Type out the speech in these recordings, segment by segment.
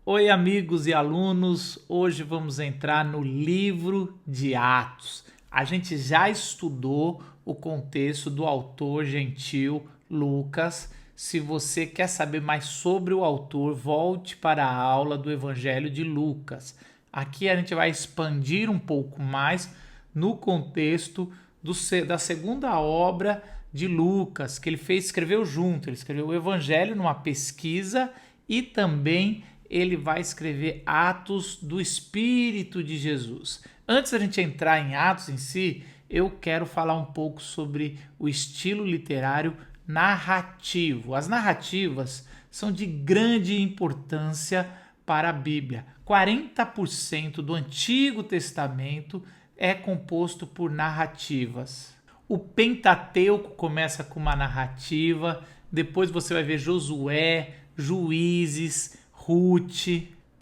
Oi, amigos e alunos. Hoje vamos entrar no livro de Atos. A gente já estudou o contexto do autor gentil Lucas. Se você quer saber mais sobre o autor, volte para a aula do Evangelho de Lucas. Aqui a gente vai expandir um pouco mais no contexto da segunda obra de Lucas, que escreveu junto. Ele escreveu o Evangelho numa pesquisa e também ele vai escrever Atos do Espírito de Jesus. Antes da gente entrar em Atos em si, eu quero falar um pouco sobre o estilo literário narrativo. As narrativas são de grande importância para a Bíblia. 40% do Antigo Testamento é composto por narrativas. O Pentateuco começa com uma narrativa, depois você vai ver Josué, Juízes, Ruth,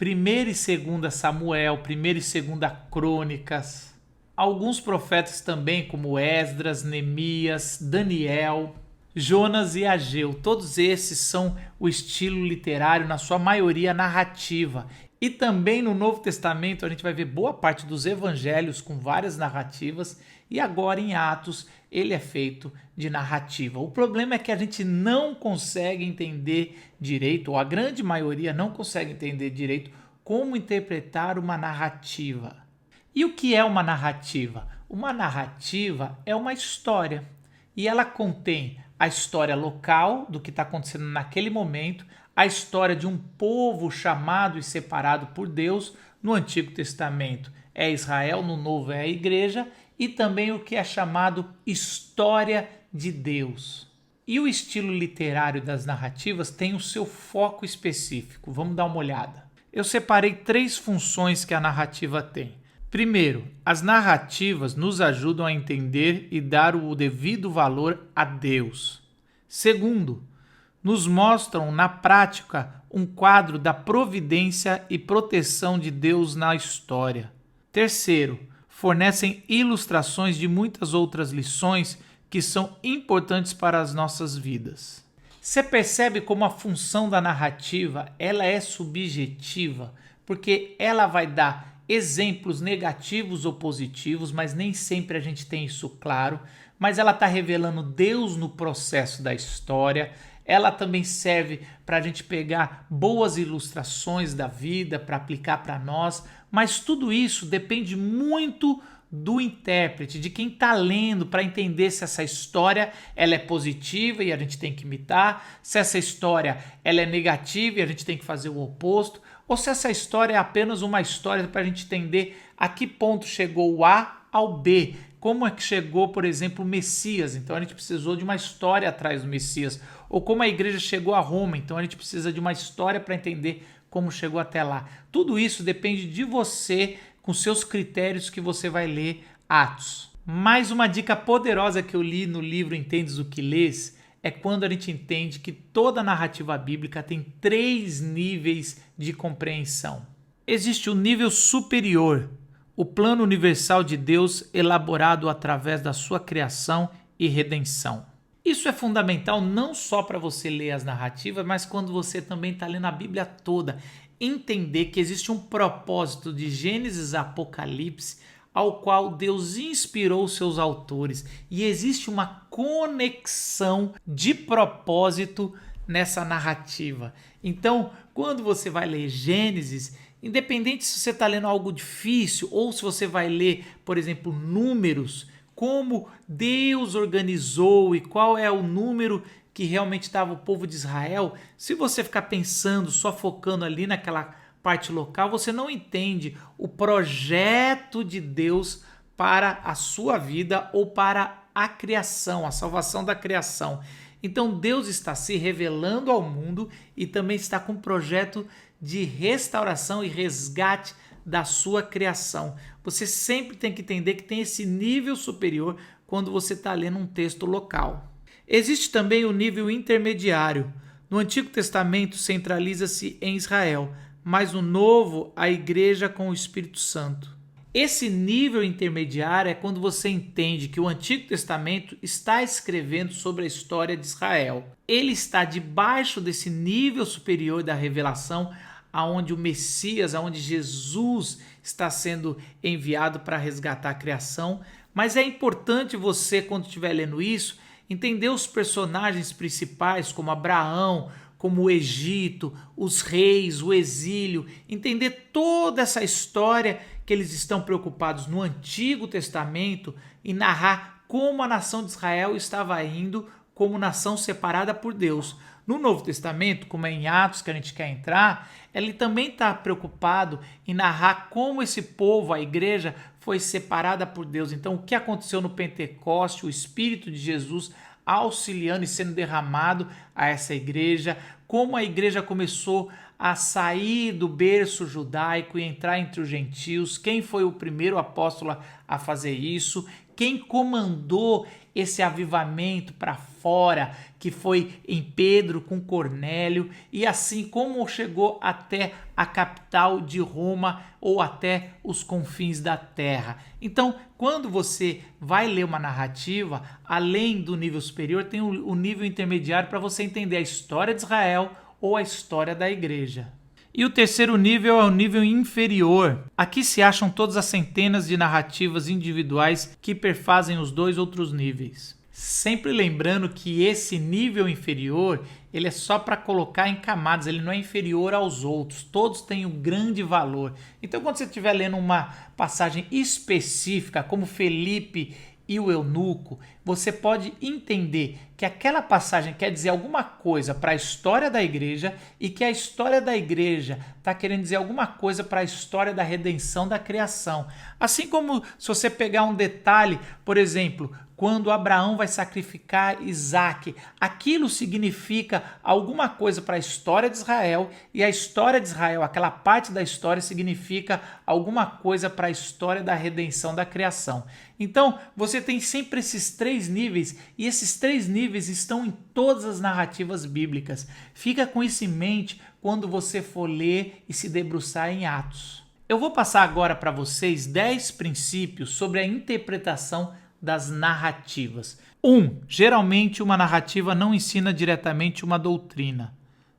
1ª e 2ª Samuel, 1ª e 2ª Crônicas. Alguns profetas também, como Esdras, Neemias, Daniel, Jonas e Ageu. Todos esses são o estilo literário, na sua maioria narrativa. E também no Novo Testamento a gente vai ver boa parte dos evangelhos com várias narrativas, e agora em Atos ele é feito de narrativa. O problema é que a gente não consegue entender direito, ou a grande maioria não consegue entender direito, como interpretar uma narrativa. E o que é uma narrativa? Uma narrativa é uma história, e ela contém a história local do que está acontecendo naquele momento, a história de um povo chamado e separado por Deus. No Antigo Testamento é Israel, no Novo é a Igreja, e também o que é chamado história de Deus. E o estilo literário das narrativas tem o seu foco específico. Vamos dar uma olhada. Eu separei 3 funções que a narrativa tem. Primeiro, as narrativas nos ajudam a entender e dar o devido valor a Deus. Segundo, nos mostram na prática um quadro da providência e proteção de Deus na história. Terceiro, fornecem ilustrações de muitas outras lições que são importantes para as nossas vidas. Você percebe como a função da narrativa ela é subjetiva, porque ela vai dar exemplos negativos ou positivos, mas nem sempre a gente tem isso claro, mas ela está revelando Deus no processo da história. Ela também serve para a gente pegar boas ilustrações da vida para aplicar para nós, mas tudo isso depende muito do intérprete, de quem está lendo, para entender se essa história ela é positiva e a gente tem que imitar, se essa história ela é negativa e a gente tem que fazer o oposto, ou se essa história é apenas uma história para a gente entender a que ponto chegou o A ao B. Como é que chegou, por exemplo, o Messias? Então a gente precisou de uma história atrás do Messias. Ou como a igreja chegou a Roma, então a gente precisa de uma história para entender como chegou até lá. Tudo isso depende de você, com seus critérios que você vai ler Atos. Mais uma dica poderosa que eu li no livro Entendes o que Lês é quando a gente entende que toda narrativa bíblica tem 3 níveis de compreensão. Existe o nível superior, o plano universal de Deus elaborado através da sua criação e redenção. Isso é fundamental não só para você ler as narrativas, mas quando você também está lendo a Bíblia toda. Entender que existe um propósito de Gênesis a Apocalipse ao qual Deus inspirou seus autores. E existe uma conexão de propósito nessa narrativa. Então, quando você vai ler Gênesis, independente se você está lendo algo difícil ou se você vai ler, por exemplo, Números, como Deus organizou e qual é o número que realmente estava o povo de Israel, se você ficar pensando, só focando ali naquela parte local, você não entende o projeto de Deus para a sua vida ou para a criação, a salvação da criação. Então Deus está se revelando ao mundo e também está com um projeto de restauração e resgate da sua criação. Você sempre tem que entender que tem esse nível superior quando você está lendo um texto local. Existe também o nível intermediário. No Antigo Testamento centraliza-se em Israel, mas no Novo a igreja com o Espírito Santo. Esse nível intermediário é quando você entende que o Antigo Testamento está escrevendo sobre a história de Israel. Ele está debaixo desse nível superior da revelação, aonde o Messias, aonde Jesus está sendo enviado para resgatar a criação. Mas é importante você, quando estiver lendo isso, entender os personagens principais, como Abraão, como o Egito, os reis, o exílio, entender toda essa história que eles estão preocupados no Antigo Testamento e narrar como a nação de Israel estava indo como nação separada por Deus. No Novo Testamento, como é em Atos que a gente quer entrar, ele também está preocupado em narrar como esse povo, a igreja, foi separada por Deus. Então, o que aconteceu no Pentecoste, o Espírito de Jesus auxiliando e sendo derramado a essa igreja, como a igreja começou a sair do berço judaico e entrar entre os gentios, quem foi o primeiro apóstolo a fazer isso, quem comandou esse avivamento para fora, que foi em Pedro com Cornélio, e assim como chegou até a capital de Roma ou até os confins da terra. Então, quando você vai ler uma narrativa, além do nível superior, tem o nível intermediário para você entender a história de Israel ou a história da igreja. E o terceiro nível é o nível inferior. Aqui se acham todas as centenas de narrativas individuais que perfazem os dois outros níveis. Sempre lembrando que esse nível inferior, ele é só para colocar em camadas, ele não é inferior aos outros, todos têm um grande valor. Então, quando você estiver lendo uma passagem específica, como Felipe e o eunuco, você pode entender que aquela passagem quer dizer alguma coisa para a história da igreja e que a história da igreja está querendo dizer alguma coisa para a história da redenção da criação. Assim como se você pegar um detalhe, por exemplo, quando Abraão vai sacrificar Isaque, aquilo significa alguma coisa para a história de Israel e a história de Israel, aquela parte da história, significa alguma coisa para a história da redenção da criação. Então, você tem sempre esses três níveis e esses três níveis estão em todas as narrativas bíblicas. Fica com isso em mente quando você for ler e se debruçar em Atos. Eu vou passar agora para vocês 10 princípios sobre a interpretação das narrativas. 1. Geralmente uma narrativa não ensina diretamente uma doutrina.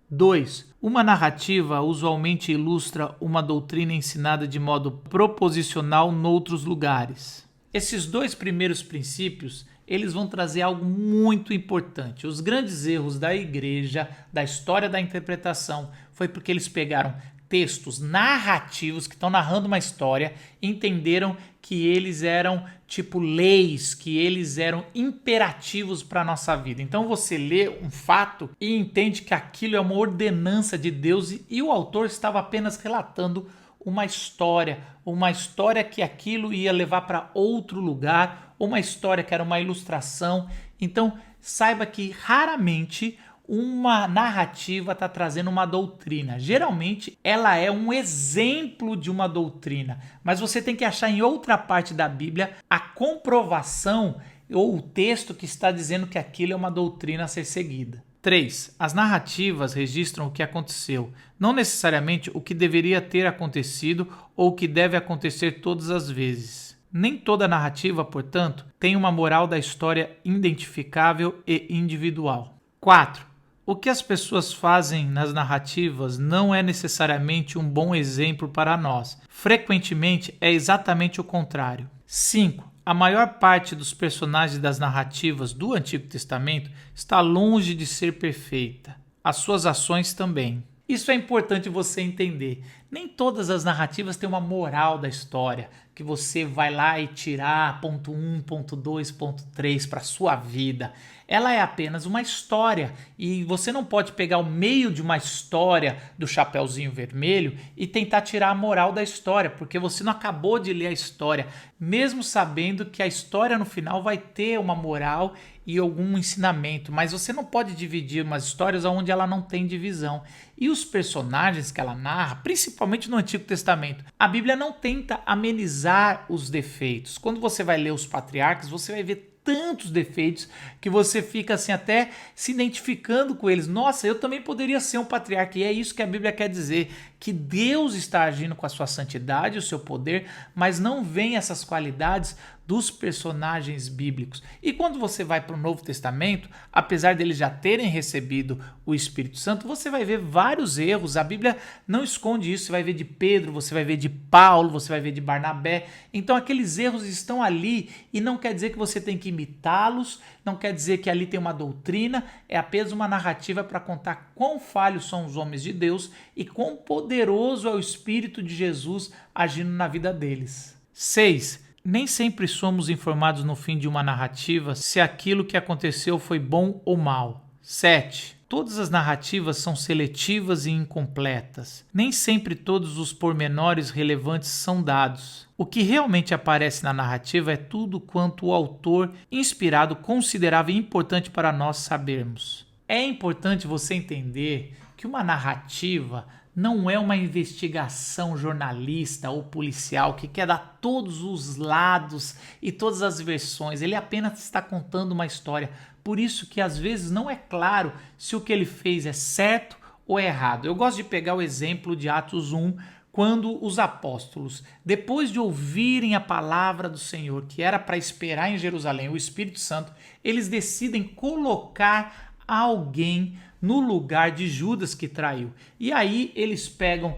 2. Uma narrativa usualmente ilustra uma doutrina ensinada de modo proposicional noutros lugares. Esses dois primeiros princípios, eles vão trazer algo muito importante. Os grandes erros da igreja, da história da interpretação, foi porque eles pegaram textos narrativos que estão narrando uma história, entenderam que eles eram tipo leis, que eles eram imperativos para a nossa vida. Então você lê um fato e entende que aquilo é uma ordenança de Deus e o autor estava apenas relatando uma história que aquilo ia levar para outro lugar, uma história que era uma ilustração. Então saiba que raramente uma narrativa está trazendo uma doutrina. Geralmente ela é um exemplo de uma doutrina, mas você tem que achar em outra parte da Bíblia a comprovação ou o texto que está dizendo que aquilo é uma doutrina a ser seguida. 3. As narrativas registram o que aconteceu, não necessariamente o que deveria ter acontecido ou o que deve acontecer todas as vezes. Nem toda narrativa, portanto, tem uma moral da história identificável e individual. 4. O que as pessoas fazem nas narrativas não é necessariamente um bom exemplo para nós. Frequentemente é exatamente o contrário. 5. A maior parte dos personagens das narrativas do Antigo Testamento está longe de ser perfeita. As suas ações também. Isso é importante você entender. Nem todas as narrativas têm uma moral da história, que você vai lá e tirar ponto 1, ponto 2, ponto 3 para a sua vida. Ela é apenas uma história e você não pode pegar o meio de uma história do Chapeuzinho Vermelho e tentar tirar a moral da história, porque você não acabou de ler a história, mesmo sabendo que a história no final vai ter uma moral e algum ensinamento, mas você não pode dividir umas histórias onde ela não tem divisão. E os personagens que ela narra, principalmente no Antigo Testamento, a Bíblia não tenta amenizar os defeitos. Quando você vai ler os patriarcas, você vai ver tantos defeitos que você fica assim até se identificando com eles. Nossa, eu também poderia ser um patriarca. E é isso que a Bíblia quer dizer, que Deus está agindo com a sua santidade, o seu poder, mas não vem essas qualidades dos personagens bíblicos. E quando você vai para o Novo Testamento, apesar deles já terem recebido o Espírito Santo, você vai ver vários erros. A Bíblia não esconde isso. Você vai ver de Pedro, você vai ver de Paulo, você vai ver de Barnabé. Então aqueles erros estão ali e não quer dizer que você tem que imitá-los, não quer dizer que ali tem uma doutrina, é apenas uma narrativa para contar quão falhos são os homens de Deus e quão poderoso é o Espírito de Jesus agindo na vida deles. 6. Nem sempre somos informados no fim de uma narrativa se aquilo que aconteceu foi bom ou mal. 7. Todas as narrativas são seletivas e incompletas. Nem sempre todos os pormenores relevantes são dados. O que realmente aparece na narrativa é tudo quanto o autor inspirado considerava importante para nós sabermos. É importante você entender que uma narrativa não é uma investigação jornalista ou policial que quer dar todos os lados e todas as versões. Ele apenas está contando uma história. Por isso que às vezes não é claro se o que ele fez é certo ou é errado. Eu gosto de pegar o exemplo de Atos 1, quando os apóstolos, depois de ouvirem a palavra do Senhor, que era para esperar em Jerusalém o Espírito Santo, eles decidem colocar alguém no lugar de Judas que traiu. E aí eles pegam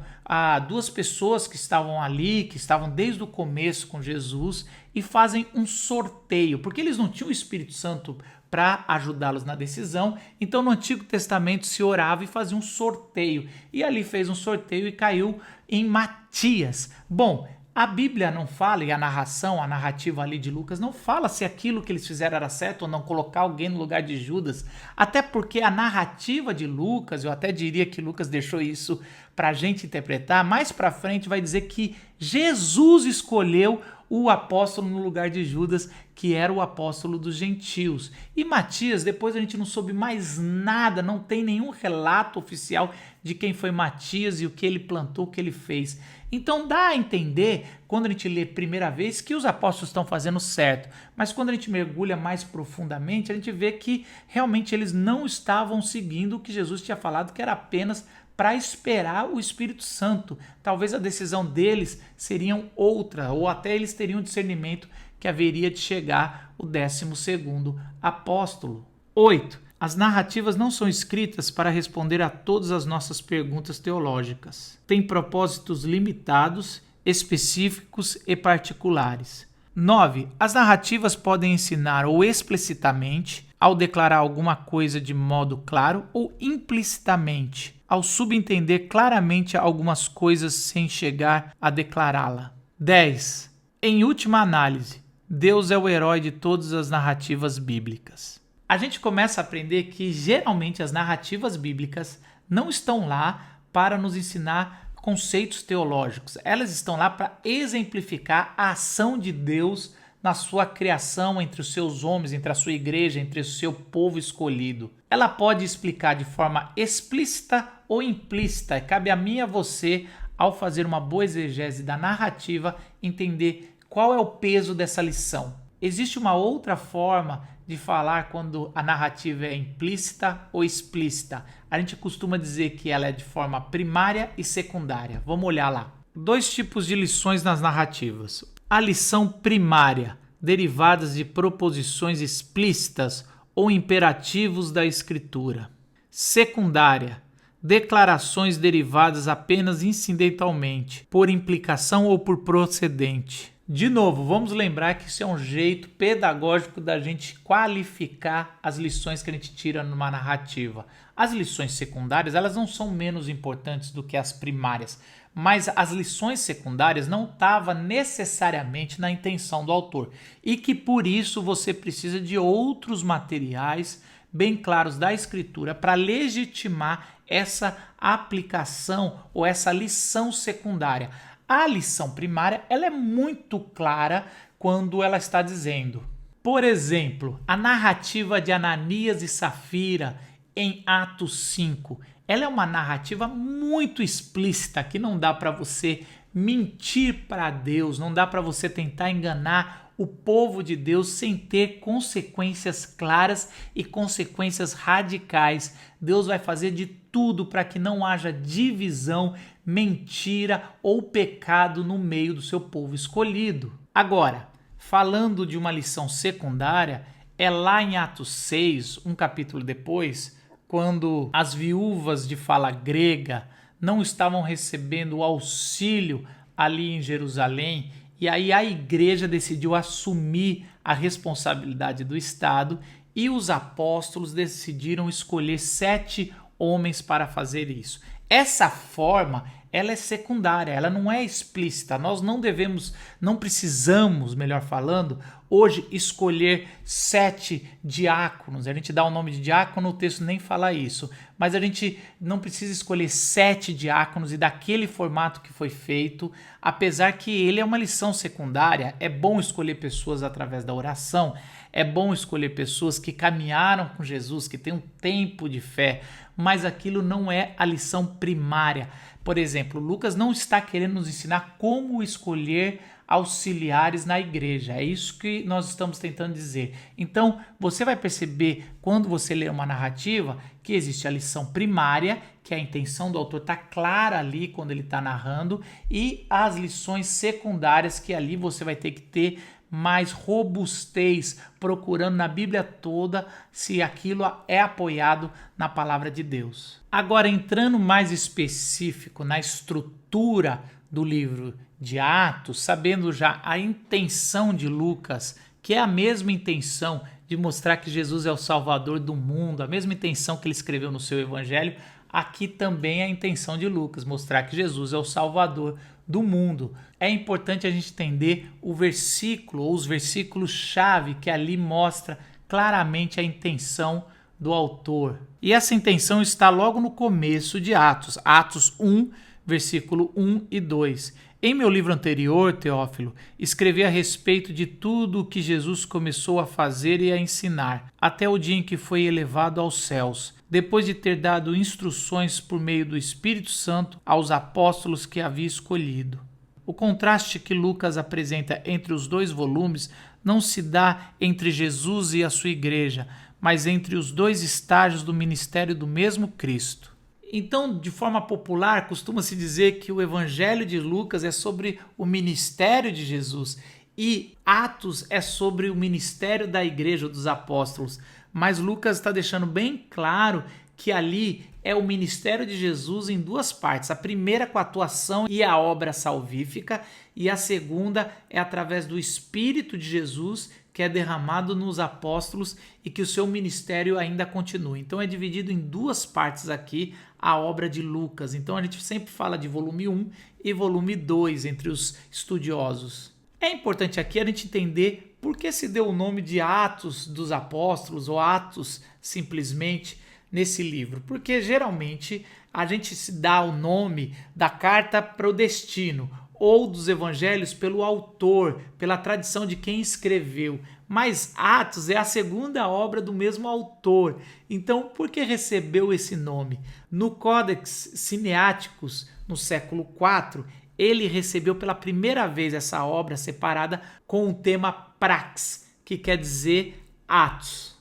duas pessoas que estavam ali, que estavam desde o começo com Jesus, e fazem um sorteio, porque eles não tinham o Espírito Santo para ajudá-los na decisão. Então no Antigo Testamento se orava e fazia um sorteio. E ali fez um sorteio e caiu em Matias. Bom, a Bíblia não fala, e a narrativa ali de Lucas não fala se aquilo que eles fizeram era certo ou não, colocar alguém no lugar de Judas. Até porque a narrativa de Lucas, eu até diria que Lucas deixou isso para a gente interpretar, mais para frente vai dizer que Jesus escolheu o apóstolo no lugar de Judas, que era o apóstolo dos gentios. E Matias, depois a gente não soube mais nada, não tem nenhum relato oficial de quem foi Matias e o que ele plantou, o que ele fez. Então dá a entender, quando a gente lê primeira vez, que os apóstolos estão fazendo certo. Mas quando a gente mergulha mais profundamente, a gente vê que realmente eles não estavam seguindo o que Jesus tinha falado, que era apenas para esperar o Espírito Santo. Talvez a decisão deles seria outra, ou até eles teriam discernimento que haveria de chegar o 12º apóstolo. 8. As narrativas não são escritas para responder a todas as nossas perguntas teológicas. Têm propósitos limitados, específicos e particulares. 9. As narrativas podem ensinar ou explicitamente, ao declarar alguma coisa de modo claro, ou implicitamente, ao subentender claramente algumas coisas sem chegar a declará-la. 10. Em última análise, Deus é o herói de todas as narrativas bíblicas. A gente começa a aprender que geralmente as narrativas bíblicas não estão lá para nos ensinar conceitos teológicos. Elas estão lá para exemplificar a ação de Deus na sua criação entre os seus homens, entre a sua igreja, entre o seu povo escolhido. Ela pode explicar de forma explícita ou implícita. Cabe a mim e a você, ao fazer uma boa exegese da narrativa, entender qual é o peso dessa lição. Existe uma outra forma de falar quando a narrativa é implícita ou explícita. A gente costuma dizer que ela é de forma primária e secundária. Vamos olhar lá. 2 tipos de lições nas narrativas. A lição primária, derivadas de proposições explícitas ou imperativos da escritura. Secundária, declarações derivadas apenas incidentalmente, por implicação ou por procedente. De novo, vamos lembrar que isso é um jeito pedagógico da gente qualificar as lições que a gente tira numa narrativa. As lições secundárias, elas não são menos importantes do que as primárias, mas as lições secundárias não estavam necessariamente na intenção do autor e que por isso você precisa de outros materiais bem claros da escritura para legitimar essa aplicação ou essa lição secundária. A lição primária, ela é muito clara quando ela está dizendo, por exemplo, a narrativa de Ananias e Safira em Atos 5, ela é uma narrativa muito explícita que não dá para você mentir para Deus, não dá para você tentar enganar o povo de Deus sem ter consequências claras e consequências radicais. Deus vai fazer de tudo para que não haja divisão, mentira ou pecado no meio do seu povo escolhido. Agora, falando de uma lição secundária, é lá em Atos 6, um capítulo depois, quando as viúvas de fala grega não estavam recebendo o auxílio ali em Jerusalém, e aí a igreja decidiu assumir a responsabilidade do Estado e os apóstolos decidiram escolher 7 homens para fazer isso. Essa forma, ela é secundária, ela não é explícita. Nós não precisamos, melhor falando, hoje escolher 7 diáconos. A gente dá o nome de diácono, o texto nem fala isso. Mas a gente não precisa escolher 7 diáconos e daquele formato que foi feito, apesar que ele é uma lição secundária. É bom escolher pessoas através da oração, é bom escolher pessoas que caminharam com Jesus, que têm um tempo de fé, mas aquilo não é a lição primária. Por exemplo, Lucas não está querendo nos ensinar como escolher auxiliares na igreja. É isso que nós estamos tentando dizer. Então, você vai perceber, quando você ler uma narrativa, que existe a lição primária, que a intenção do autor está clara ali quando ele está narrando, e as lições secundárias, que ali você vai ter que ter mais robustez, procurando na Bíblia toda se aquilo é apoiado na palavra de Deus. Agora, entrando mais específico na estrutura do livro de Atos, sabendo já a intenção de Lucas, que é a mesma intenção de mostrar que Jesus é o Salvador do mundo, a mesma intenção que ele escreveu no seu Evangelho, aqui também é a intenção de Lucas, mostrar que Jesus é o Salvador do mundo. É importante a gente entender o versículo ou os versículos-chave que ali mostra claramente a intenção do autor. E essa intenção está logo no começo de Atos, Atos 1, versículo 1 e 2. Em meu livro anterior, Teófilo, escrevi a respeito de tudo o que Jesus começou a fazer e a ensinar, até o dia em que foi elevado aos céus, depois de ter dado instruções por meio do Espírito Santo aos apóstolos que havia escolhido. O contraste que Lucas apresenta entre os 2 volumes não se dá entre Jesus e a sua igreja, mas entre os 2 estágios do ministério do mesmo Cristo. Então, de forma popular, costuma-se dizer que o Evangelho de Lucas é sobre o ministério de Jesus e Atos é sobre o ministério da igreja, dos apóstolos. Mas Lucas está deixando bem claro que ali é o ministério de Jesus em 2 partes. A primeira com a atuação e a obra salvífica, e a segunda é através do Espírito de Jesus, que é derramado nos apóstolos e que o seu ministério ainda continua. Então é dividido em 2 partes aqui a obra de Lucas. Então a gente sempre fala de volume 1 e volume 2 entre os estudiosos. É importante aqui a gente entender por que se deu o nome de Atos dos Apóstolos ou Atos simplesmente nesse livro. Porque geralmente a gente se dá o nome da carta para o destino ou dos evangelhos pelo autor, pela tradição de quem escreveu. Mas Atos é a segunda obra do mesmo autor. Então, por que recebeu esse nome? No Codex Sinaiticus, no século IV, ele recebeu pela primeira vez essa obra separada com o tema prax, que quer dizer atos.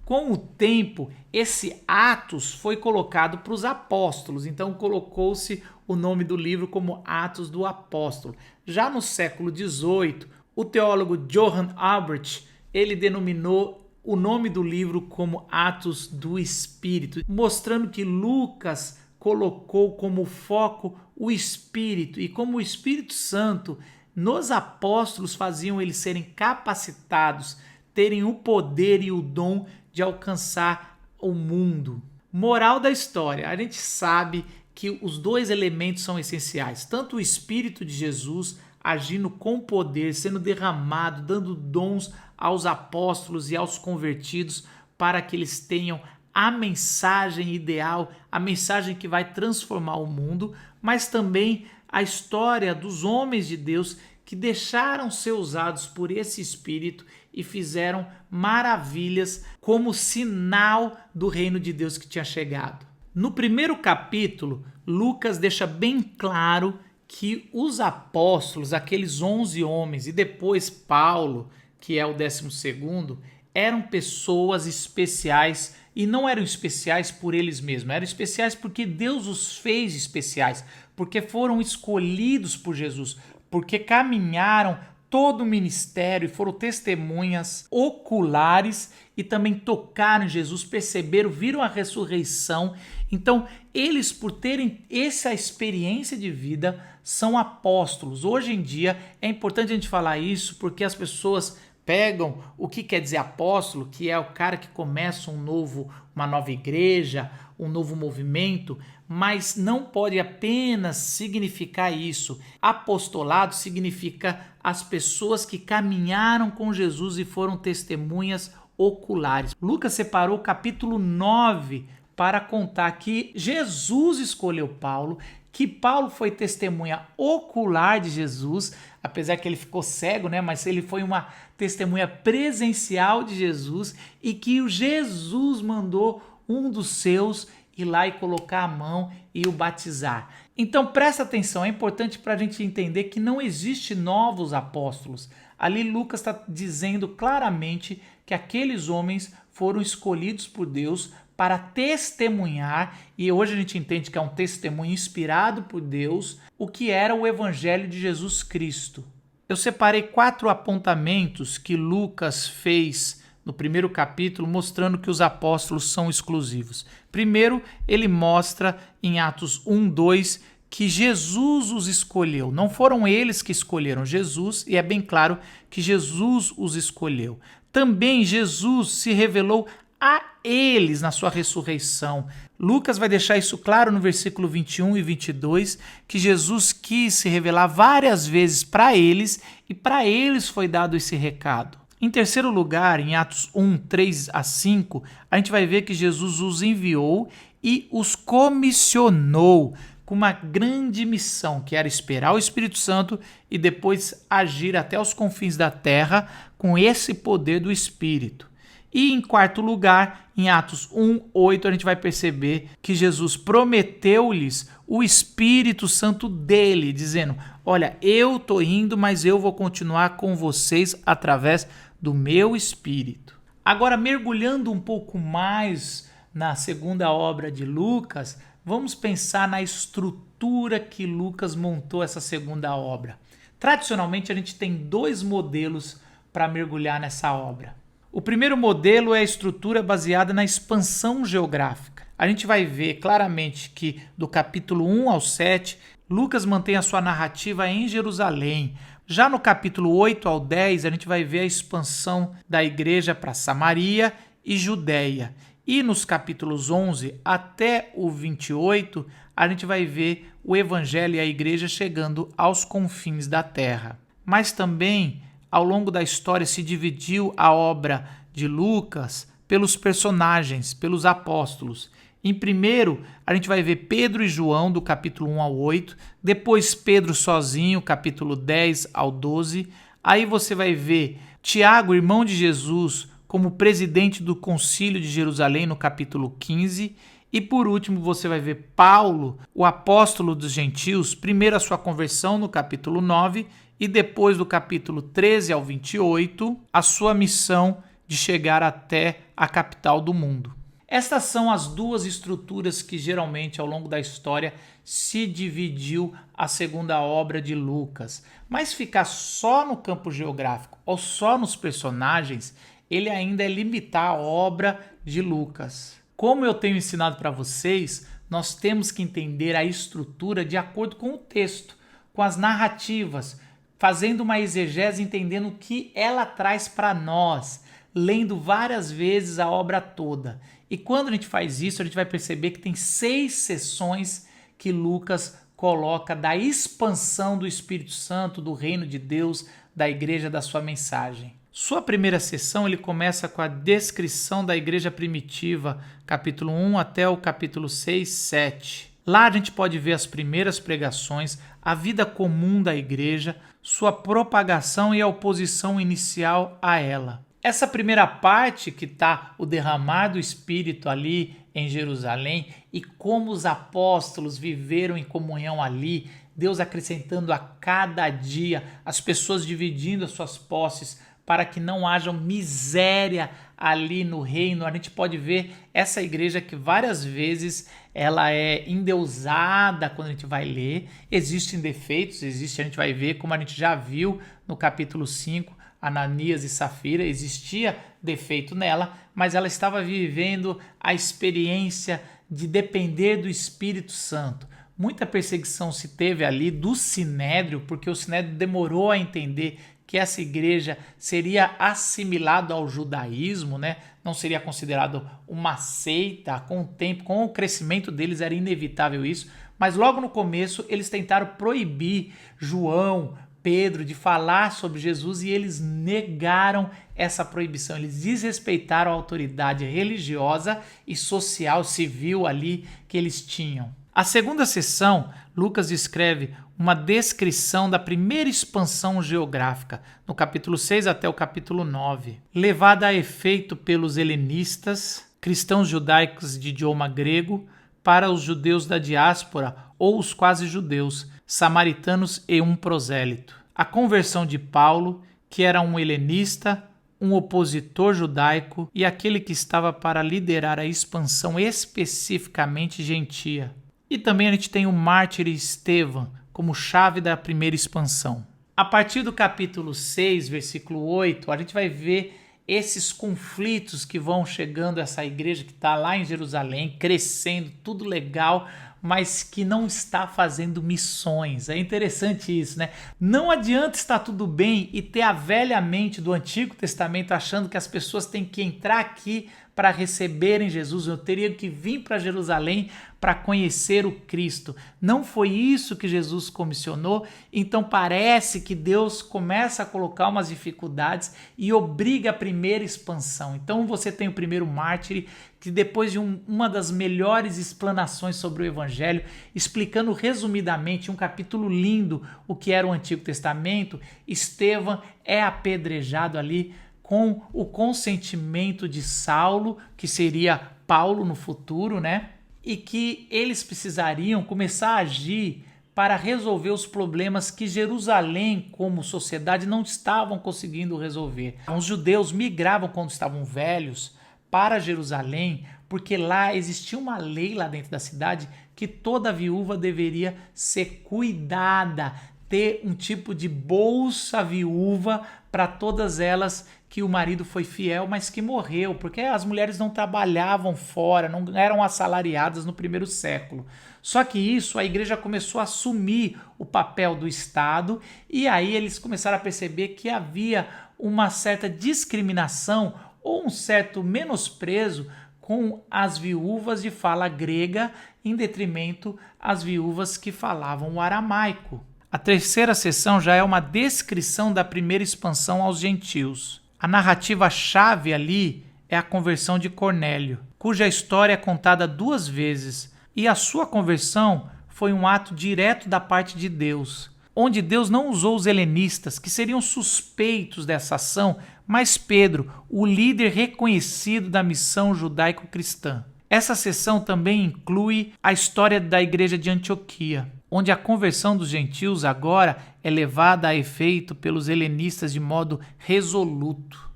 Com o tempo, esse Atos foi colocado para os apóstolos, então colocou-se o nome do livro como Atos do Apóstolo. Já no século XVIII, o teólogo Johann Albrecht, ele denominou o nome do livro como Atos do Espírito, mostrando que Lucas colocou como foco o Espírito e como o Espírito Santo nos apóstolos faziam eles serem capacitados, terem o poder e o dom de alcançar o mundo. Moral da história, a gente sabe que os 2 elementos são essenciais, tanto o Espírito de Jesus agindo com poder, sendo derramado, dando dons aos apóstolos e aos convertidos para que eles tenham a mensagem ideal, a mensagem que vai transformar o mundo, mas também a história dos homens de Deus que deixaram ser usados por esse Espírito e fizeram maravilhas como sinal do reino de Deus que tinha chegado. No primeiro capítulo, Lucas deixa bem claro que os apóstolos, aqueles 11 homens, e depois Paulo, que é o 12º, eram pessoas especiais e não eram especiais por eles mesmos, eram especiais porque Deus os fez especiais, porque foram escolhidos por Jesus, porque caminharam todo o ministério e foram testemunhas oculares e também tocaram Jesus, perceberam, viram a ressurreição. Então, eles, por terem essa experiência de vida, são apóstolos. Hoje em dia é importante a gente falar isso porque as pessoas pegam o que quer dizer apóstolo, que é o cara que começa uma nova igreja, um novo movimento, mas não pode apenas significar isso. Apostolado significa as pessoas que caminharam com Jesus e foram testemunhas oculares. Lucas separou o capítulo 9 para contar que Jesus escolheu Paulo, que Paulo foi testemunha ocular de Jesus, apesar que ele ficou cego, né? Mas ele foi uma testemunha presencial de Jesus e que o Jesus mandou um dos seus ir lá e colocar a mão e o batizar. Então presta atenção, é importante para a gente entender que não existe novos apóstolos. Ali Lucas está dizendo claramente que aqueles homens foram escolhidos por Deus para testemunhar, e hoje a gente entende que é um testemunho inspirado por Deus, o que era o Evangelho de Jesus Cristo. Eu separei 4 apontamentos que Lucas fez no primeiro capítulo, mostrando que os apóstolos são exclusivos. Primeiro, ele mostra em Atos 1:2 que Jesus os escolheu. Não foram eles que escolheram Jesus, e é bem claro que Jesus os escolheu. Também Jesus se revelou a eles na sua ressurreição. Lucas vai deixar isso claro no versículo 21 e 22, que Jesus quis se revelar várias vezes para eles e para eles foi dado esse recado. Em terceiro lugar, em Atos 1, 3 a 5, a gente vai ver que Jesus os enviou e os comissionou com uma grande missão, que era esperar o Espírito Santo e depois agir até os confins da terra com esse poder do Espírito. E em quarto lugar, em Atos 1:8, a gente vai perceber que Jesus prometeu-lhes o Espírito Santo dele, dizendo: olha, eu estou indo, mas eu vou continuar com vocês através do meu Espírito. Agora, mergulhando um pouco mais na segunda obra de Lucas, vamos pensar na estrutura que Lucas montou essa segunda obra. Tradicionalmente, a gente tem 2 modelos para mergulhar nessa obra. O primeiro modelo é a estrutura baseada na expansão geográfica. A gente vai ver claramente que do capítulo 1 ao 7, Lucas mantém a sua narrativa em Jerusalém. Já no capítulo 8 ao 10, a gente vai ver a expansão da igreja para Samaria e Judéia. E nos capítulos 11 até o 28, a gente vai ver o evangelho e a igreja chegando aos confins da terra. Mas também, ao longo da história, se dividiu a obra de Lucas pelos personagens, pelos apóstolos. Em primeiro, a gente vai ver Pedro e João, do capítulo 1 ao 8. Depois, Pedro sozinho, capítulo 10 ao 12. Aí você vai ver Tiago, irmão de Jesus, como presidente do Concílio de Jerusalém, no capítulo 15. E por último, você vai ver Paulo, o apóstolo dos gentios, primeiro a sua conversão, no capítulo 9, e depois do capítulo 13 ao 28, a sua missão de chegar até a capital do mundo. Estas são as 2 estruturas que geralmente ao longo da história se dividiu a segunda obra de Lucas. Mas ficar só no campo geográfico ou só nos personagens, ele ainda é limitar a obra de Lucas. Como eu tenho ensinado para vocês, nós temos que entender a estrutura de acordo com o texto, com as narrativas, fazendo uma exegese, entendendo o que ela traz para nós, lendo várias vezes a obra toda. E quando a gente faz isso, a gente vai perceber que tem 6 sessões que Lucas coloca da expansão do Espírito Santo, do reino de Deus, da igreja, da sua mensagem. Sua primeira sessão, ele começa com a descrição da igreja primitiva, capítulo 1 até o capítulo 6, 7. Lá a gente pode ver as primeiras pregações, a vida comum da igreja, sua propagação e a oposição inicial a ela. Essa primeira parte que está o derramar do Espírito ali em Jerusalém e como os apóstolos viveram em comunhão ali, Deus acrescentando a cada dia, as pessoas dividindo as suas posses para que não haja miséria ali no reino. A gente pode ver essa igreja que várias vezes ela é endeusada quando a gente vai ler. Existem defeitos, a gente vai ver, como a gente já viu no capítulo 5, Ananias e Safira, existia defeito nela, mas ela estava vivendo a experiência de depender do Espírito Santo. Muita perseguição se teve ali do Sinédrio, porque o Sinédrio demorou a entender que essa igreja seria assimilada ao judaísmo, né? Não seria considerado uma seita. Com o tempo, com o crescimento deles, era inevitável isso. Mas logo no começo, eles tentaram proibir João, Pedro, de falar sobre Jesus, e eles negaram essa proibição. Eles desrespeitaram a autoridade religiosa e social, civil ali que eles tinham. A segunda seção, Lucas escreve uma descrição da primeira expansão geográfica, no capítulo 6 até o capítulo 9, levada a efeito pelos helenistas, cristãos judaicos de idioma grego, para os judeus da diáspora ou os quase judeus, samaritanos e um prosélito. A conversão de Paulo, que era um helenista, um opositor judaico e aquele que estava para liderar a expansão especificamente gentia. E também a gente tem o mártir Estevão como chave da primeira expansão. A partir do capítulo 6, versículo 8, a gente vai ver esses conflitos que vão chegando a essa igreja que está lá em Jerusalém, crescendo, tudo legal, mas que não está fazendo missões. É interessante isso, né? Não adianta estar tudo bem e ter a velha mente do Antigo Testamento achando que as pessoas têm que entrar aqui para receberem Jesus. Eu teria que vir para Jerusalém para conhecer o Cristo. Não foi isso que Jesus comissionou, então parece que Deus começa a colocar umas dificuldades e obriga a primeira expansão. Então você tem o primeiro mártir, que depois de uma das melhores explanações sobre o Evangelho, explicando resumidamente, um capítulo lindo, o que era o Antigo Testamento, Estevão é apedrejado ali com o consentimento de Saulo, que seria Paulo no futuro, né? E que eles precisariam começar a agir para resolver os problemas que Jerusalém, como sociedade, não estavam conseguindo resolver. Os judeus migravam quando estavam velhos para Jerusalém, porque lá existia uma lei lá dentro da cidade que toda viúva deveria ser cuidada, ter um tipo de bolsa viúva para todas elas que o marido foi fiel, mas que morreu, porque as mulheres não trabalhavam fora, não eram assalariadas no primeiro século. Só que isso, a igreja começou a assumir o papel do Estado, e aí eles começaram a perceber que havia uma certa discriminação ou um certo menosprezo com as viúvas de fala grega, em detrimento às viúvas que falavam o aramaico. A terceira seção já é uma descrição da primeira expansão aos gentios. A narrativa-chave ali é a conversão de Cornélio, cuja história é contada 2 vezes, e a sua conversão foi um ato direto da parte de Deus, onde Deus não usou os helenistas, que seriam suspeitos dessa ação, mas Pedro, o líder reconhecido da missão judaico-cristã. Essa seção também inclui a história da igreja de Antioquia, onde a conversão dos gentios agora é levada a efeito pelos helenistas de modo resoluto.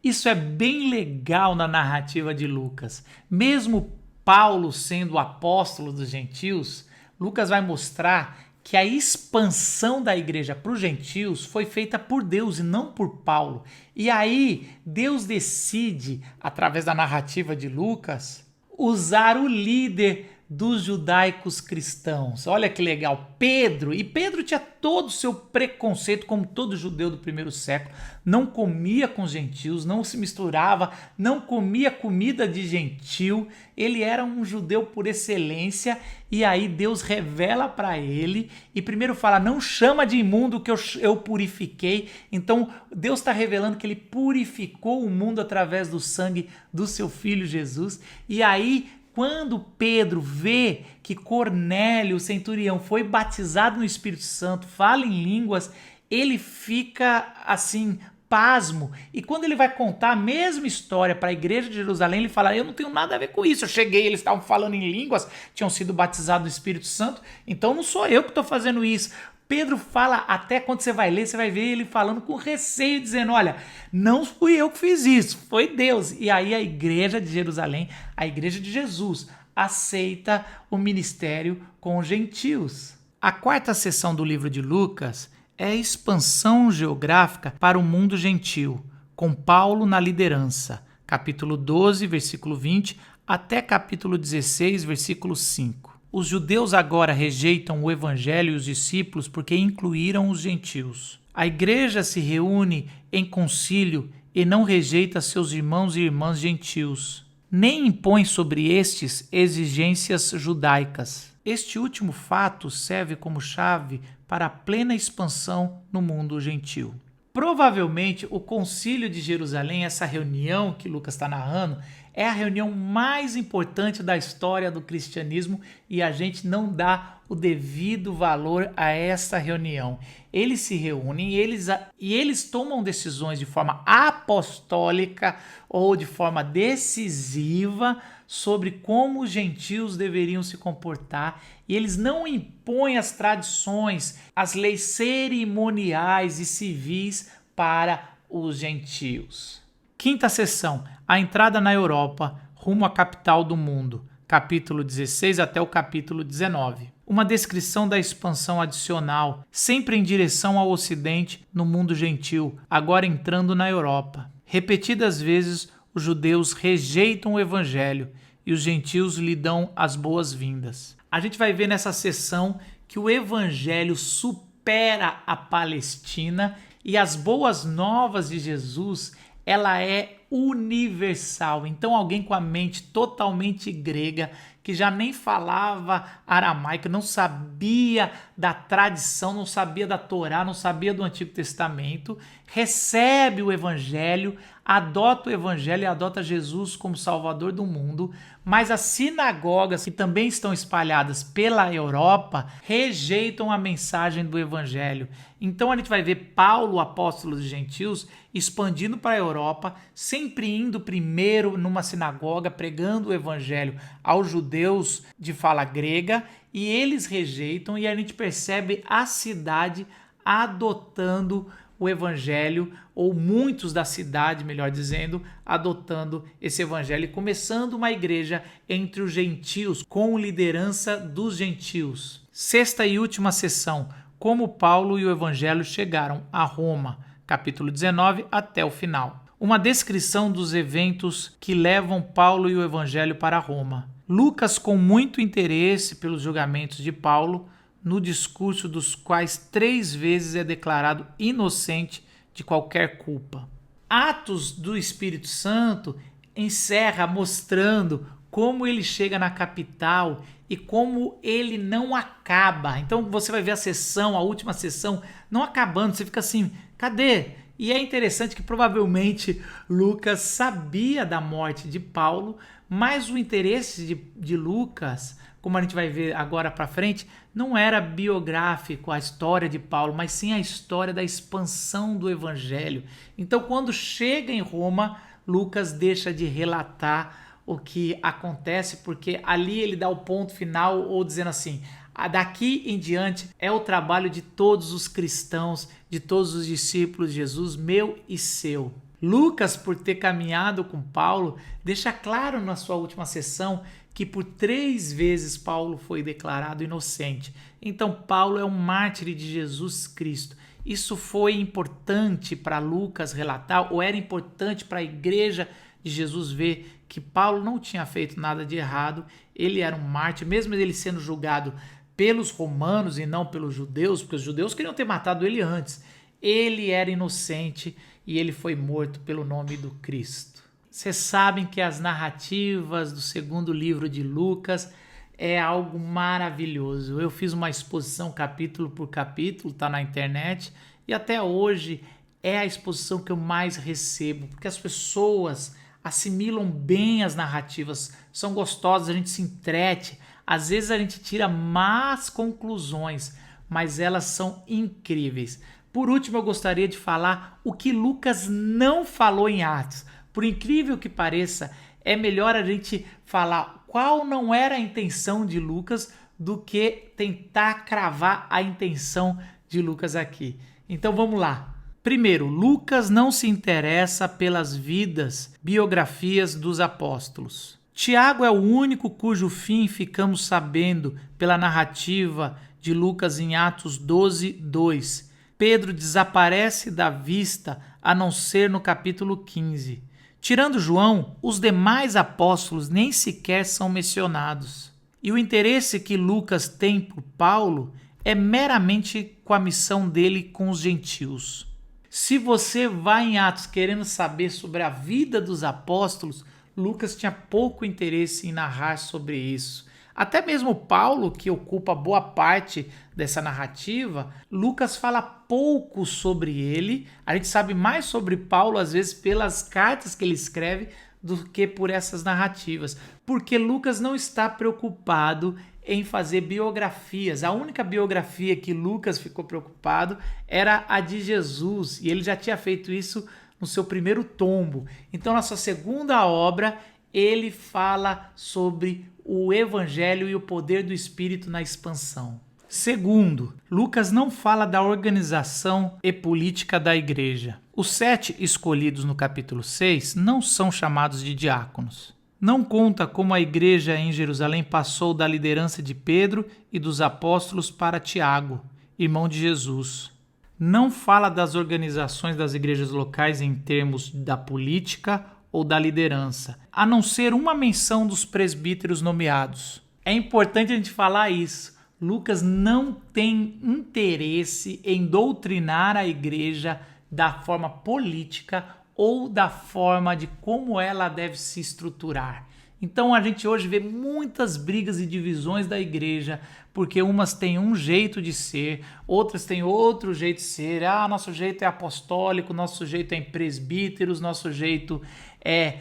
Isso é bem legal na narrativa de Lucas. Mesmo Paulo sendo o apóstolo dos gentios, Lucas vai mostrar que a expansão da igreja para os gentios foi feita por Deus e não por Paulo. E aí Deus decide, através da narrativa de Lucas, usar o líder dos judaicos cristãos. Olha que legal, Pedro. E Pedro tinha todo o seu preconceito, como todo judeu do primeiro século. Não comia com os gentios, não se misturava, não comia comida de gentil. Ele era um judeu por excelência. E aí Deus revela para ele e primeiro fala, não chama de imundo que eu purifiquei. Então Deus está revelando que ele purificou o mundo através do sangue do seu filho Jesus. E aí quando Pedro vê que Cornélio, o centurião, foi batizado no Espírito Santo, fala em línguas, ele fica assim, pasmo. E quando ele vai contar a mesma história para a igreja de Jerusalém, ele fala, eu não tenho nada a ver com isso, eu cheguei, eles estavam falando em línguas, tinham sido batizados no Espírito Santo, então não sou eu que estou fazendo isso. Pedro fala, até quando você vai ler, você vai ver ele falando com receio, dizendo, olha, não fui eu que fiz isso, foi Deus. E aí a igreja de Jerusalém, a igreja de Jesus, aceita o ministério com os gentios. A quarta seção do livro de Lucas é a expansão geográfica para o mundo gentil, com Paulo na liderança, capítulo 12, versículo 20, até capítulo 16, versículo 5. Os judeus agora rejeitam o evangelho e os discípulos porque incluíram os gentios. A igreja se reúne em concílio e não rejeita seus irmãos e irmãs gentios, nem impõe sobre estes exigências judaicas. Este último fato serve como chave para a plena expansão no mundo gentil. Provavelmente o Concílio de Jerusalém, essa reunião que Lucas está narrando, é a reunião mais importante da história do cristianismo e a gente não dá o devido valor a essa reunião. Eles se reúnem e eles tomam decisões de forma apostólica ou de forma decisiva sobre como os gentios deveriam se comportar, e eles não impõem as tradições, as leis cerimoniais e civis para os gentios. Quinta seção, a entrada na Europa, rumo à capital do mundo, capítulo 16 até o capítulo 19. Uma descrição da expansão adicional, sempre em direção ao ocidente no mundo gentil, agora entrando na Europa. Repetidas vezes, os judeus rejeitam o evangelho e os gentios lhe dão as boas-vindas. A gente vai ver nessa sessão que o evangelho supera a Palestina e as boas novas de Jesus, ela é universal. Então alguém com a mente totalmente grega, que já nem falava aramaico, não sabia da tradição, não sabia da Torá, não sabia do Antigo Testamento, recebe o evangelho, adota o evangelho e adota Jesus como Salvador do mundo, mas as sinagogas que também estão espalhadas pela Europa rejeitam a mensagem do evangelho. Então a gente vai ver Paulo, apóstolo dos gentios, expandindo para a Europa, sempre indo primeiro numa sinagoga, pregando o evangelho aos judeus de fala grega, e eles rejeitam, e a gente percebe a cidade adotando o evangelho, ou muitos da cidade, melhor dizendo, adotando esse evangelho e começando uma igreja entre os gentios, com liderança dos gentios. Sexta e última sessão, como Paulo e o evangelho chegaram a Roma, capítulo 19 até o final. Uma descrição dos eventos que levam Paulo e o evangelho para Roma. Lucas, com muito interesse pelos julgamentos de Paulo, no discurso dos quais 3 vezes é declarado inocente de qualquer culpa. Atos do Espírito Santo encerra mostrando como ele chega na capital e como ele não acaba. Então você vai ver a sessão, a última sessão, não acabando, você fica assim, cadê? E é interessante que provavelmente Lucas sabia da morte de Paulo, mas o interesse de Lucas, como a gente vai ver agora para frente, não era biográfico a história de Paulo, mas sim a história da expansão do evangelho. Então, quando chega em Roma, Lucas deixa de relatar o que acontece, porque ali ele dá o ponto final, ou dizendo assim, daqui em diante é o trabalho de todos os cristãos, de todos os discípulos de Jesus, meu e seu. Lucas, por ter caminhado com Paulo, deixa claro na sua última sessão que por 3 vezes Paulo foi declarado inocente. Então Paulo é um mártir de Jesus Cristo. Isso foi importante para Lucas relatar, ou era importante para a igreja de Jesus ver que Paulo não tinha feito nada de errado, ele era um mártir, mesmo ele sendo julgado pelos romanos e não pelos judeus, porque os judeus queriam ter matado ele antes. Ele era inocente e ele foi morto pelo nome do Cristo. Vocês sabem que as narrativas do segundo livro de Lucas é algo maravilhoso. Eu fiz uma exposição capítulo por capítulo, está na internet, e até hoje é a exposição que eu mais recebo, porque as pessoas assimilam bem as narrativas, são gostosas, a gente se entrete, às vezes a gente tira más conclusões, mas elas são incríveis. Por último, eu gostaria de falar o que Lucas não falou em Atos. Por incrível que pareça, é melhor a gente falar qual não era a intenção de Lucas do que tentar cravar a intenção de Lucas aqui. Então vamos lá. Primeiro, Lucas não se interessa pelas vidas, biografias dos apóstolos. Tiago é o único cujo fim ficamos sabendo pela narrativa de Lucas em Atos 12, 2. Pedro desaparece da vista a não ser no capítulo 15. Tirando João, os demais apóstolos nem sequer são mencionados. E o interesse que Lucas tem por Paulo é meramente com a missão dele com os gentios. Se você vai em Atos querendo saber sobre a vida dos apóstolos, Lucas tinha pouco interesse em narrar sobre isso. Até mesmo Paulo, que ocupa boa parte dessa narrativa, Lucas fala pouco sobre ele. A gente sabe mais sobre Paulo, às vezes, pelas cartas que ele escreve, do que por essas narrativas. Porque Lucas não está preocupado em fazer biografias. A única biografia que Lucas ficou preocupado era a de Jesus, e ele já tinha feito isso no seu primeiro tombo. Então, na sua segunda obra, ele fala sobre o Evangelho e o poder do Espírito na expansão. Segundo, Lucas não fala da organização e política da igreja. Os 7 escolhidos no capítulo 6 não são chamados de diáconos. Não conta como a igreja em Jerusalém passou da liderança de Pedro e dos apóstolos para Tiago, irmão de Jesus. Não fala das organizações das igrejas locais em termos da política ou da liderança, a não ser uma menção dos presbíteros nomeados. É importante a gente falar isso. Lucas não tem interesse em doutrinar a igreja da forma política ou da forma de como ela deve se estruturar. Então a gente hoje vê muitas brigas e divisões da igreja, porque umas têm um jeito de ser, outras têm outro jeito de ser. Nosso jeito é apostólico, nosso jeito é em presbíteros, nosso jeito é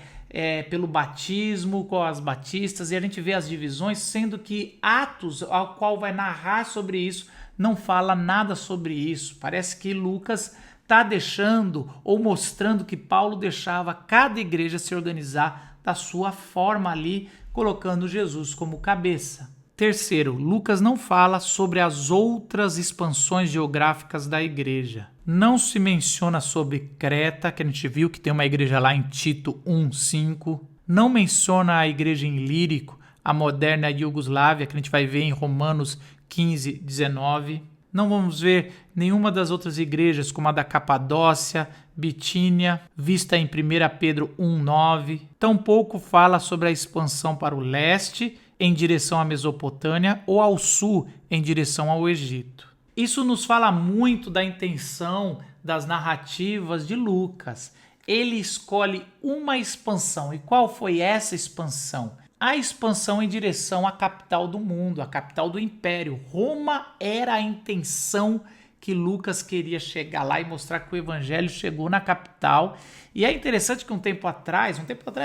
pelo batismo com as batistas, e a gente vê as divisões, sendo que Atos, ao qual vai narrar sobre isso, não fala nada sobre isso. Parece que Lucas está deixando ou mostrando que Paulo deixava cada igreja se organizar da sua forma ali, colocando Jesus como cabeça. Terceiro, Lucas não fala sobre as outras expansões geográficas da igreja. Não se menciona sobre Creta, que a gente viu que tem uma igreja lá em Tito 1:5. Não menciona a igreja em Lírico, a moderna Iugoslávia, que a gente vai ver em Romanos 15:19. Não vamos ver nenhuma das outras igrejas, como a da Capadócia, Bitínia, vista em 1 Pedro 1:9. Tampouco fala sobre a expansão para o leste, em direção à Mesopotâmia, ou ao sul, em direção ao Egito. Isso nos fala muito da intenção das narrativas de Lucas. Ele escolhe uma expansão. E qual foi essa expansão? A expansão em direção à capital do mundo, à capital do império. Roma era a intenção que Lucas queria chegar lá e mostrar que o evangelho chegou na capital. E é interessante que um tempo atrás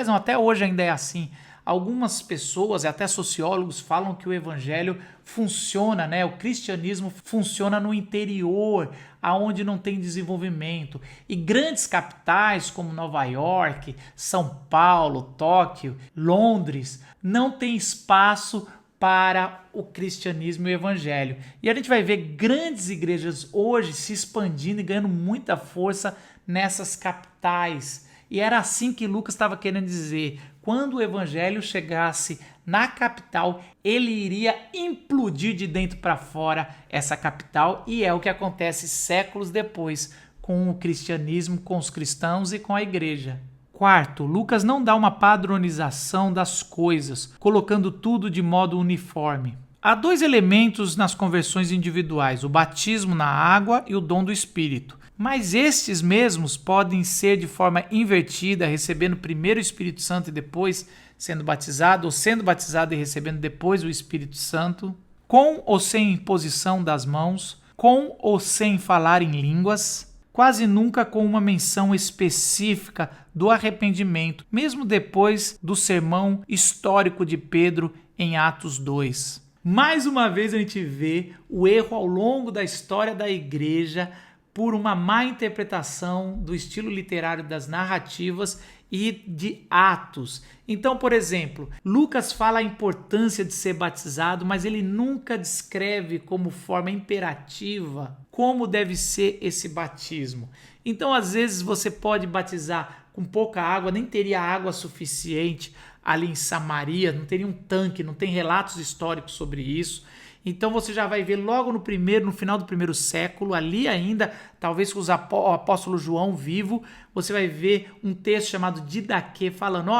não, até hoje ainda é assim, algumas pessoas, até sociólogos, falam que o evangelho funciona, o cristianismo funciona no interior, aonde não tem desenvolvimento. E grandes capitais como Nova York, São Paulo, Tóquio, Londres, não tem espaço para o cristianismo e o evangelho. E a gente vai ver grandes igrejas hoje se expandindo e ganhando muita força nessas capitais. E era assim que Lucas estava querendo dizer. Quando o evangelho chegasse na capital, ele iria implodir de dentro para fora essa capital, e é o que acontece séculos depois com o cristianismo, com os cristãos e com a igreja. Quarto, Lucas não dá uma padronização das coisas, colocando tudo de modo uniforme. Há 2 elementos nas conversões individuais, o batismo na água e o dom do Espírito. Mas estes mesmos podem ser de forma invertida, recebendo primeiro o Espírito Santo e depois sendo batizado, ou sendo batizado e recebendo depois o Espírito Santo, com ou sem imposição das mãos, com ou sem falar em línguas, quase nunca com uma menção específica do arrependimento, mesmo depois do sermão histórico de Pedro em Atos 2. Mais uma vez a gente vê o erro ao longo da história da igreja por uma má interpretação do estilo literário das narrativas e de Atos. Então, por exemplo, Lucas fala a importância de ser batizado, mas ele nunca descreve como forma imperativa como deve ser esse batismo. Então, às vezes, você pode batizar com pouca água, nem teria água suficiente ali em Samaria, não teria um tanque, não tem relatos históricos sobre isso. Então você já vai ver logo no final do primeiro século, ali ainda, talvez com o apóstolo João vivo, você vai ver um texto chamado Didaquê, falando,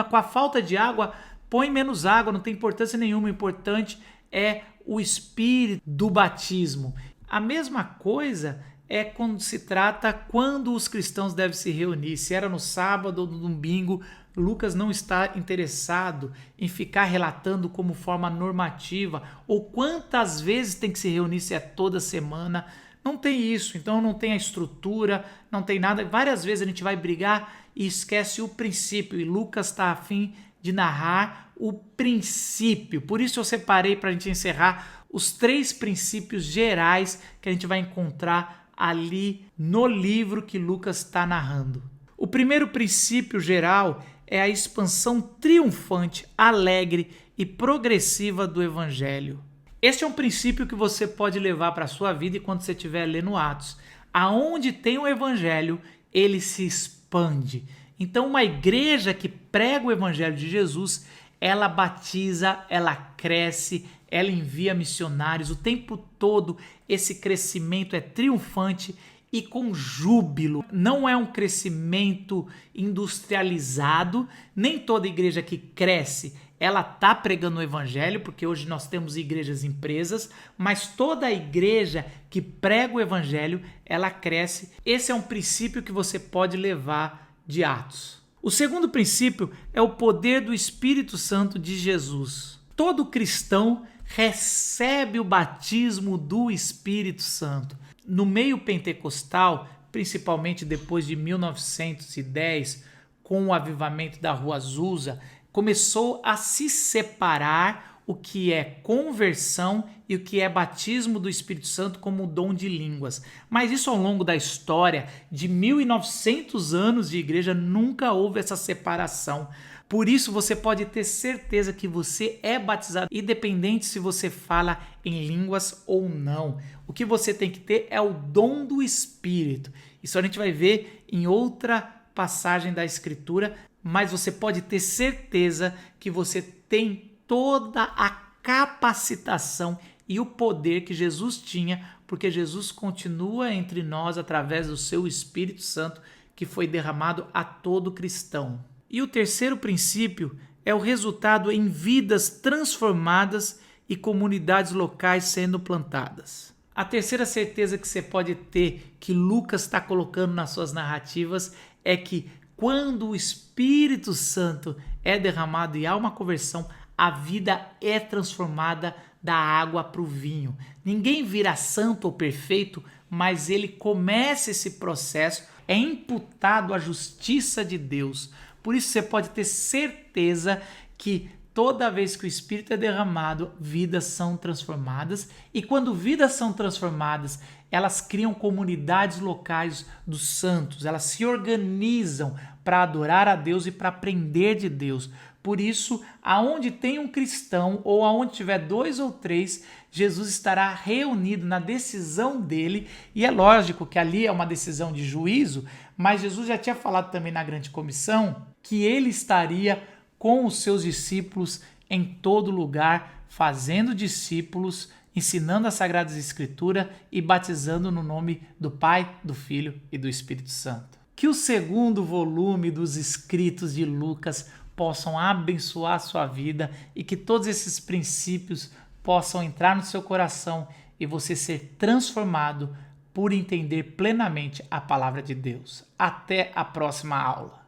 com a falta de água, põe menos água, não tem importância nenhuma, o importante é o espírito do batismo. A mesma coisa é quando os cristãos devem se reunir, se era no sábado ou no domingo. Lucas não está interessado em ficar relatando como forma normativa ou quantas vezes tem que se reunir, se é toda semana. Não tem isso, então não tem a estrutura, não tem nada. Várias vezes a gente vai brigar e esquece o princípio, e Lucas está a fim de narrar o princípio. Por isso eu separei para a gente encerrar os 3 princípios gerais que a gente vai encontrar ali no livro que Lucas está narrando. O primeiro princípio geral é a expansão triunfante, alegre e progressiva do Evangelho. Este é um princípio que você pode levar para a sua vida e quando você estiver lendo Atos. Aonde tem o Evangelho, ele se expande. Então, uma igreja que prega o Evangelho de Jesus, ela batiza, ela cresce, ela envia missionários. O tempo todo esse crescimento é triunfante e com júbilo. Não é um crescimento industrializado. Nem toda igreja que cresce, ela está pregando o evangelho, porque hoje nós temos igrejas empresas, mas toda igreja que prega o evangelho, ela cresce. Esse é um princípio que você pode levar de Atos. O segundo princípio é o poder do Espírito Santo de Jesus. Todo cristão recebe o batismo do Espírito Santo. No meio pentecostal, principalmente depois de 1910, com o avivamento da Rua Azusa, começou a se separar o que é conversão e o que é batismo do Espírito Santo como dom de línguas. Mas isso ao longo da história de 1900 anos de igreja nunca houve essa separação. Por isso você pode ter certeza que você é batizado, independente se você fala em línguas ou não. O que você tem que ter é o dom do Espírito. Isso a gente vai ver em outra passagem da Escritura, mas você pode ter certeza que você tem toda a capacitação e o poder que Jesus tinha, porque Jesus continua entre nós através do seu Espírito Santo que foi derramado a todo cristão. E o terceiro princípio é o resultado em vidas transformadas e comunidades locais sendo plantadas. A terceira certeza que você pode ter que Lucas está colocando nas suas narrativas é que quando o Espírito Santo é derramado e há uma conversão, a vida é transformada da água para o vinho. Ninguém vira santo ou perfeito, mas ele começa esse processo, é imputado à justiça de Deus. Por isso você pode ter certeza que toda vez que o Espírito é derramado, vidas são transformadas. E quando vidas são transformadas, elas criam comunidades locais dos santos. Elas se organizam para adorar a Deus e para aprender de Deus. Por isso, aonde tem um cristão ou aonde tiver 2 ou 3, Jesus estará reunido na decisão dele. E é lógico que ali é uma decisão de juízo, mas Jesus já tinha falado também na grande comissão que ele estaria com os seus discípulos em todo lugar, fazendo discípulos, ensinando as Sagradas Escrituras e batizando no nome do Pai, do Filho e do Espírito Santo. Que o segundo volume dos escritos de Lucas possam abençoar a sua vida e que todos esses princípios possam entrar no seu coração e você ser transformado por entender plenamente a palavra de Deus. Até a próxima aula.